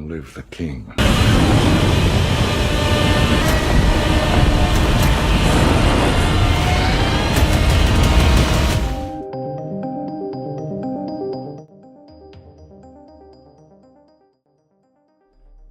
Long live the king.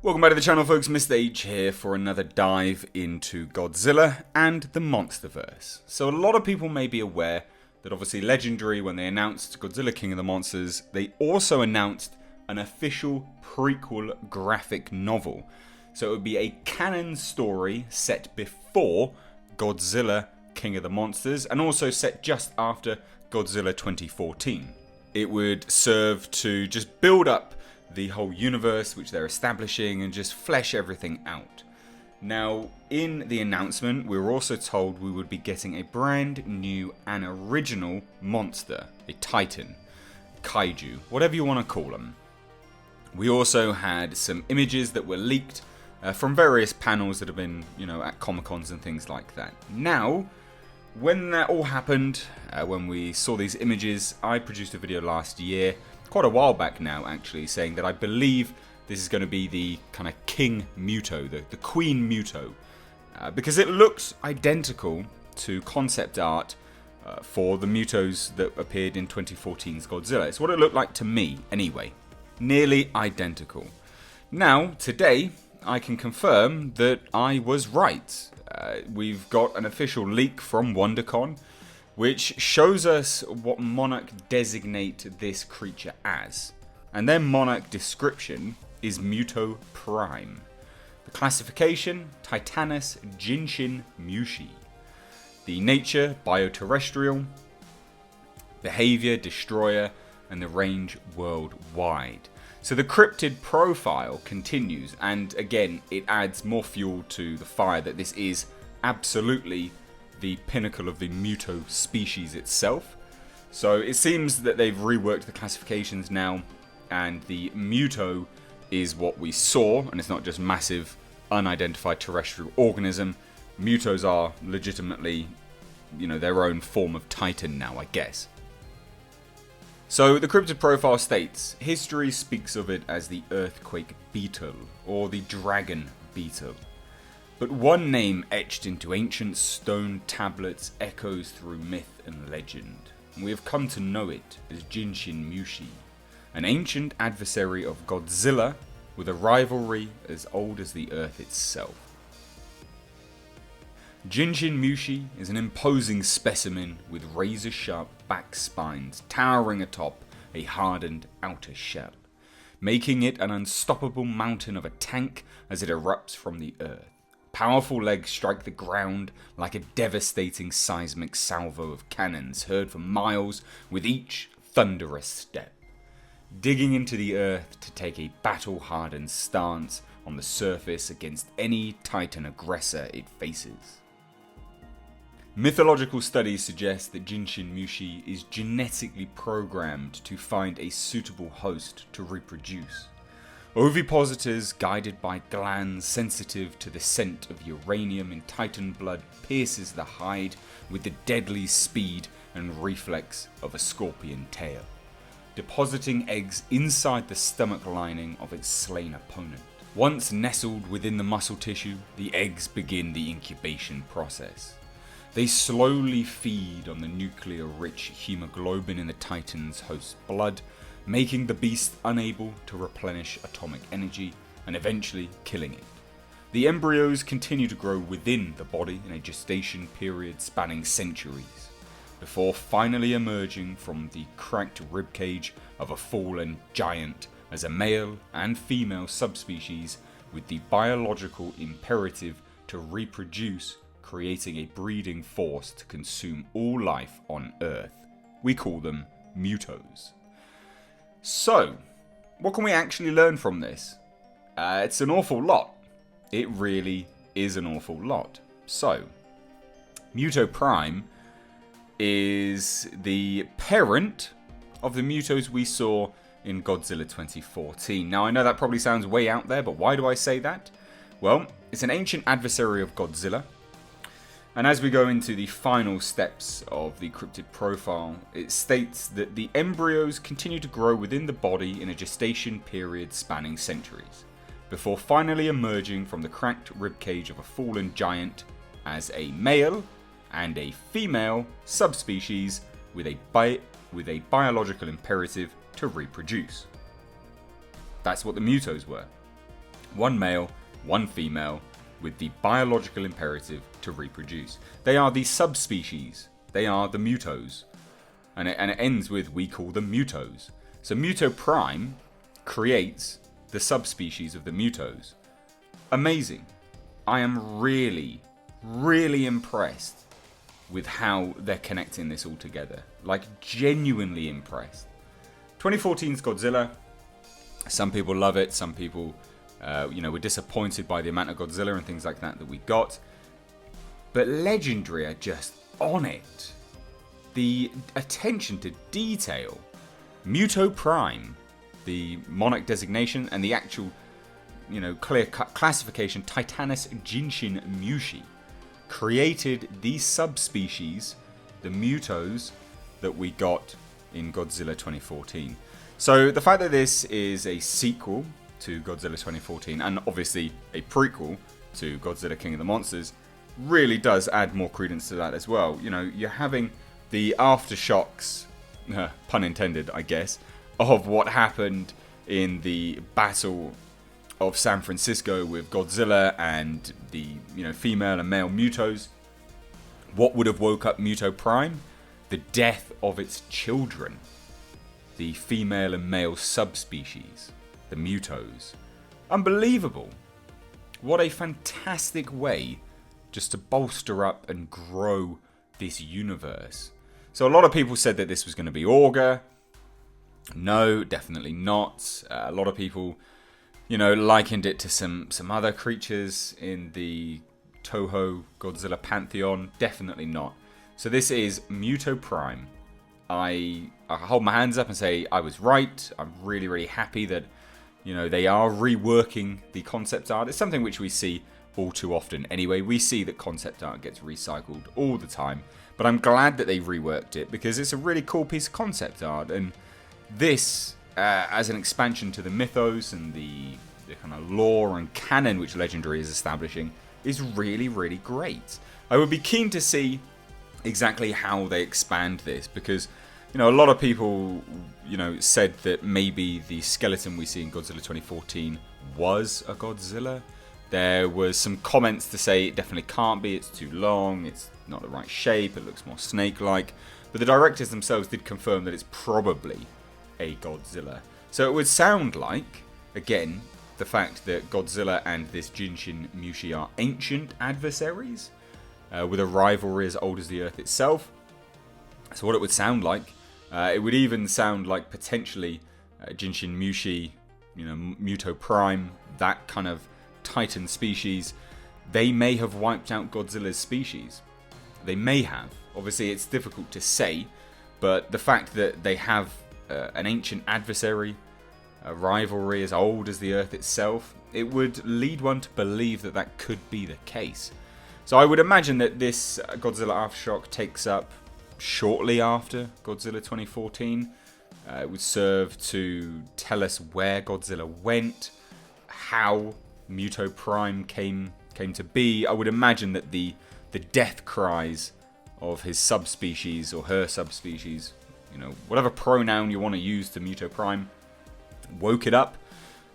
Welcome back to the channel, folks. Mr. H here for another dive into Godzilla and the Monsterverse. So a lot of people may be aware that obviously Legendary, when they announced Godzilla King of the Monsters, they also announced an official prequel graphic novel. So it would be a canon story set before Godzilla King of the Monsters and also set just after Godzilla 2014. It would serve to just build up the whole universe which they're establishing and just flesh everything out. Now, in the announcement, we were also told we would be getting a brand new and original monster, a titan, kaiju, whatever you want to call them. We also had some images that were leaked from various panels that have been, at Comic-Cons and things like that. Now, when that all happened, when we saw these images, I produced a video last year, quite a while back now actually, saying that I believe this is going to be the kind of King MUTO, the Queen MUTO, because it looks identical to concept art for the MUTOs that appeared in 2014's Godzilla. It's what it looked like to me anyway, nearly identical. Now, today, I can confirm that I was right. We've got an official leak from WonderCon, which shows us what Monarch designate this creature as. And their Monarch description is MUTO Prime. The classification, Titanus Jinshin Mushi. The nature, bioterrestrial. Behavior, destroyer. And the range, worldwide. So the cryptid profile continues, and again, it adds more fuel to the fire that this is absolutely the pinnacle of the MUTO species itself. So it seems that they've reworked the classifications now, and the MUTO is what we saw, and it's not just massive unidentified terrestrial organism. MUTOs are legitimately, their own form of titan now, I guess. So the cryptid profile states, history speaks of it as the earthquake beetle, or the dragon beetle. But one name etched into ancient stone tablets echoes through myth and legend. We have come to know it as Jinshin Mushi, an ancient adversary of Godzilla with a rivalry as old as the earth itself. Jinshin Mushi is an imposing specimen with razor-sharp back spines towering atop a hardened outer shell, making it an unstoppable mountain of a tank as it erupts from the earth. Powerful legs strike the ground like a devastating seismic salvo of cannons heard for miles with each thunderous step, digging into the earth to take a battle-hardened stance on the surface against any titan aggressor it faces. Mythological studies suggest that Jinshin Mushi is genetically programmed to find a suitable host to reproduce. Ovipositors, guided by glands sensitive to the scent of uranium in titan blood, pierces the hide with the deadly speed and reflex of a scorpion tail, depositing eggs inside the stomach lining of its slain opponent. Once nestled within the muscle tissue, the eggs begin the incubation process. They slowly feed on the nuclear-rich hemoglobin in the titan's host's blood, making the beast unable to replenish atomic energy and eventually killing it. The embryos continue to grow within the body in a gestation period spanning centuries, before finally emerging from the cracked ribcage of a fallen giant as a male and female subspecies with the biological imperative to reproduce, creating a breeding force to consume all life on Earth. We call them MUTOs. So, what can we actually learn from this? It's an awful lot. It really is an awful lot. So, MUTO Prime is the parent of the MUTOs we saw in Godzilla 2014. Now, I know that probably sounds way out there, but why do I say that? Well, it's an ancient adversary of Godzilla. And as we go into the final steps of the cryptid profile, it states that the embryos continue to grow within the body in a gestation period spanning centuries, before finally emerging from the cracked ribcage of a fallen giant as a male and a female subspecies with a biological imperative to reproduce. That's what the MUTOs were. One male, one female, with the biological imperative to reproduce. They are the subspecies. They are the MUTOs. And it ends with, we call them MUTOs. So MUTO Prime creates the subspecies of the MUTOs. Amazing. I am really, really impressed with how they're connecting this all together. Like, genuinely impressed. 2014's Godzilla. Some people love it. Some people, were disappointed by the amount of Godzilla and things like that we got. But Legendary are just on it. The attention to detail. MUTO Prime, the monarch designation, and the actual, clear-cut classification, Titanus Jinshin Mushi, created these subspecies, the MUTOs, that we got in Godzilla 2014. So the fact that this is a sequel to Godzilla 2014, and obviously a prequel to Godzilla King of the Monsters, really does add more credence to that as well. You're having the aftershocks, pun intended, I guess, of what happened in the Battle of San Francisco with Godzilla and the female and male MUTOs. What would have woke up MUTO Prime? The death of its children, the female and male subspecies, the MUTOs. Unbelievable. What a fantastic way just to bolster up and grow this universe. So a lot of people said that this was going to be Auger. No, definitely not. A lot of people, likened it to some other creatures in the Toho Godzilla pantheon. Definitely not. So this is MUTO Prime. I hold my hands up and say I was right. I'm really, really happy that, they are reworking the concept art. It's something which we see all too often. Anyway, we see that concept art gets recycled all the time. But I'm glad that they reworked it because it's a really cool piece of concept art. And this, as an expansion to the mythos and the kind of lore and canon which Legendary is establishing, is really, really great. I would be keen to see exactly how they expand this because, a lot of people, said that maybe the skeleton we see in Godzilla 2014 was a Godzilla. There was some comments to say it definitely can't be, it's too long, it's not the right shape, it looks more snake-like. But the directors themselves did confirm that it's probably a Godzilla. So it would sound like, again, the fact that Godzilla and this Jinshin Mushi are ancient adversaries, with a rivalry as old as the Earth itself. So what it would sound like, it would even sound like potentially Jinshin Mushi, MUTO Prime, that kind of Titan species, they may have wiped out Godzilla's species. They may have. Obviously, it's difficult to say, but the fact that they have an ancient adversary, a rivalry as old as the Earth itself, it would lead one to believe that that could be the case. So I would imagine that this Godzilla Aftershock takes up shortly after Godzilla 2014. It would serve to tell us where Godzilla went, how MUTO Prime came to be. I would imagine that the death cries of his subspecies or her subspecies, whatever pronoun you want to use to MUTO Prime, woke it up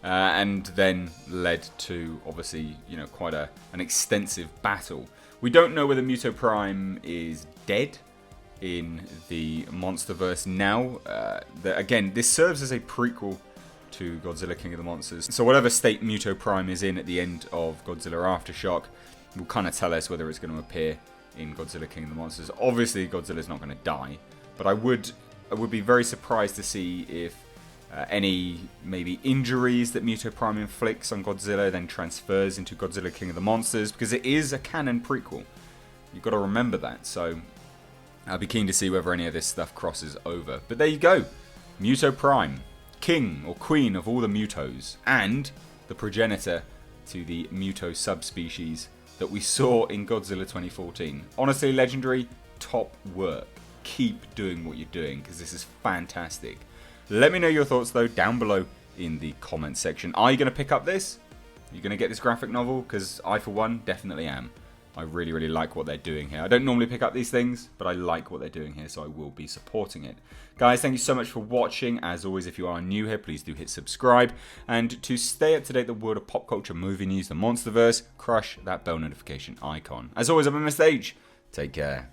and then led to obviously quite an extensive battle. We don't know whether MUTO Prime is dead in the Monsterverse now. Again, this serves as a prequel to Godzilla King of the Monsters. So whatever state MUTO Prime is in at the end of Godzilla Aftershock will kind of tell us whether it's going to appear in Godzilla King of the Monsters. Obviously, Godzilla's not going to die, but I would be very surprised to see if any maybe injuries that MUTO Prime inflicts on Godzilla then transfers into Godzilla King of the Monsters, because it is a canon prequel. You've got to remember that. So I'll be keen to see whether any of this stuff crosses over. But there you go. MUTO Prime, king or queen of all the MUTOs, and the progenitor to the MUTO subspecies that we saw in Godzilla 2014. Honestly, Legendary, top work. Keep doing what you're doing, because this is fantastic. Let me know your thoughts, though, down below in the comment section. Are you going to pick up this? You going to get this graphic novel? Because I, for one, definitely am. I really, really like what they're doing here. I don't normally pick up these things, but I like what they're doing here, so I will be supporting it. Guys, thank you so much for watching. As always, if you are new here, please do hit subscribe. And to stay up to date with the world of pop culture, movie news, the Monsterverse, crush that bell notification icon. As always, I've been Mr. H. Take care.